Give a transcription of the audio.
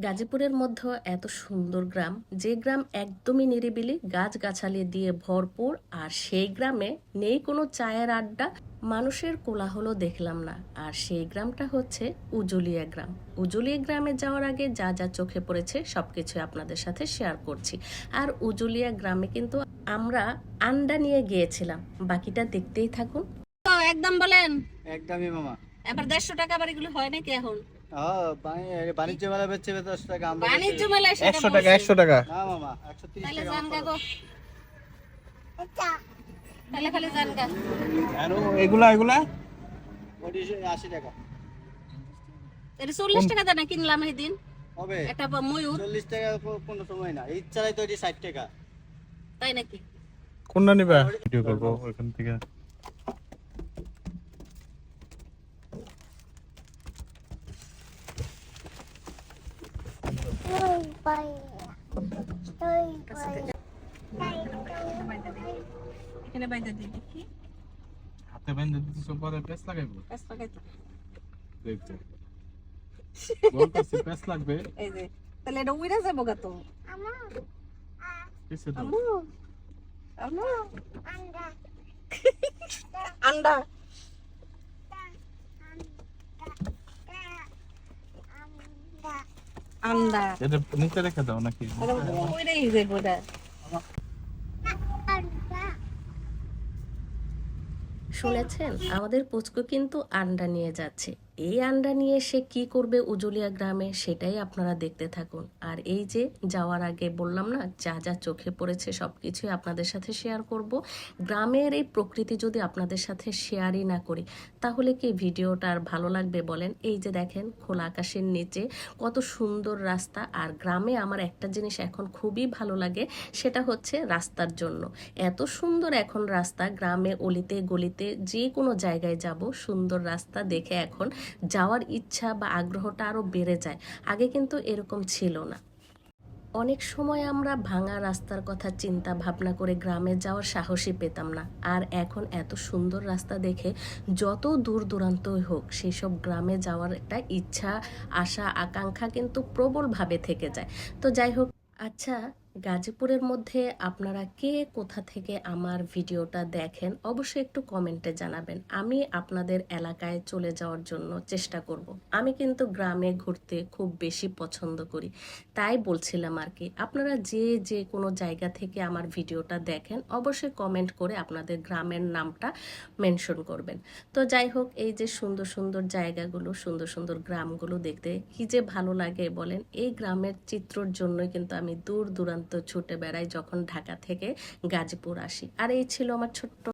গাজীপুরের মধ্যে এত সুন্দর গ্রাম, যে গ্রাম একদমই নিরিবিলি, গাছগাছালি দিয়ে ভরপুর। আর সেই গ্রামে নেই কোনো চায়ের আড্ডা, মানুষের কোলাহলও দেখলাম না। আর সেই গ্রামটা হচ্ছে উজুলিয়া গ্রাম। উজুলিয়া গ্রামে যাওয়ার আগে যা যা চোখে পড়েছে সবকিছু আপনাদের সাথে শেয়ার করছি। আর উজুলিয়া গ্রামে কিন্তু আমরা আন্ডা নিয়ে গিয়েছিলাম, বাকিটা দেখতেই থাকুন। তো একদম বলেন। একদমই মামা। এবার 150 টাকা আবার এগুলো হয় নাকি এখন? বাণিজ্য মেলা বেচছে 10 টাকা, আমরা বাণিজ্য মেলায় সেটা 100 টাকা 100 টাকা। না মামা 130 তাহলে টাকা জান মাত্র। গো, তাহলে খালি জান গা। আর এগুলা ওটি 80 টাকা এটা 40 টাকা দানা কিনলাম এই দিন হবে। একটা ময়ূর, 40 টাকা কোনো সময় না, এই চালাই তো এটি 60 টাকা। তাই নাকি? কোনটা নিবা? ভিডিও করব ওখান থেকে। এখানে বাইদা দিই দেখি। হাতে বেঁধে দিতেছ, পরে পেস লাগাইবো। কাজ লাগাইতো। দেখতে বলতেছি পেস লাগবে। এই যে তাহলে এটা উইরা যাবো গা তো। কিসে দাও? আম্মু আম্মু আন্ডা আন্ডা এটা নিচে রেখে দাও নাকি? উইরাই যাবো এটা। শুনেছেন, আমাদের পুচকু কিন্তু আন্ডা নিয়ে যাচ্ছে। এই আন্ডা নিয়ে সে কি করবে উজুলিয়া গ্রামে, সেটাই আপনারা দেখতে থাকুন। আর এই যে যাওয়ার আগে বললাম না, যা যা চোখে পড়েছে সবকিছুই আপনাদের সাথে শেয়ার করব। গ্রামের এই প্রকৃতি যদি আপনাদের সাথে শেয়ারই না করি, তাহলে কি ভিডিওটা আর ভালো লাগবে বলেন? এই যে দেখেন, খোলা আকাশের নিচে কত সুন্দর রাস্তা। আর গ্রামে আমার একটা জিনিস এখন খুবই ভালো লাগে, সেটা হচ্ছে রাস্তার জন্য। এত সুন্দর এখন রাস্তা, গ্রামে অলিতে গলিতে যে কোনো জায়গায় যাব, সুন্দর রাস্তা দেখে এখন যাওয়ার ইচ্ছা বা আগ্রহটা আরো বেড়ে যায়। আগে কিন্তু এরকম ছিল না। অনেক সময় আমরা ভাঙা রাস্তার কথা চিন্তা ভাবনা করে গ্রামে যাওয়ার সাহসই পেতাম না। আর এখন এত সুন্দর রাস্তা দেখে যত দূর দূরান্তই হোক, সেই সব গ্রামে যাওয়ার একটা ইচ্ছা, আশা, আকাঙ্ক্ষা কিন্তু প্রবলভাবে থেকে যায়। তো যাই হোক, আচ্ছা, গাজীপুরের মধ্যে আপনারা কে কোথা থেকে আমার ভিডিওটা দেখেন অবশ্যই একটু কমেন্টে জানাবেন। আমি আপনাদের এলাকায় চলে যাওয়ার জন্য চেষ্টা করব। আমি কিন্তু গ্রামে ঘুরতে খুব বেশি পছন্দ করি, তাই বলছিলাম আর কি। আপনারা যে যে কোনো জায়গা থেকে আমার ভিডিওটা দেখেন অবশ্যই কমেন্ট করে আপনাদের গ্রামের নামটা মেনশন করবেন। তো যাই হোক, এই যে সুন্দর সুন্দর জায়গাগুলো, সুন্দর সুন্দর গ্রামগুলো দেখতে কি যে ভালো লাগে বলেন। এই গ্রামের চিত্রর জন্যই কিন্তু আমি দূর দূরান্ত ছুটে বেড়াই যখন ঢাকা থেকে গাজীপুর আসি। আর এই ছিল আমার ছোট্ট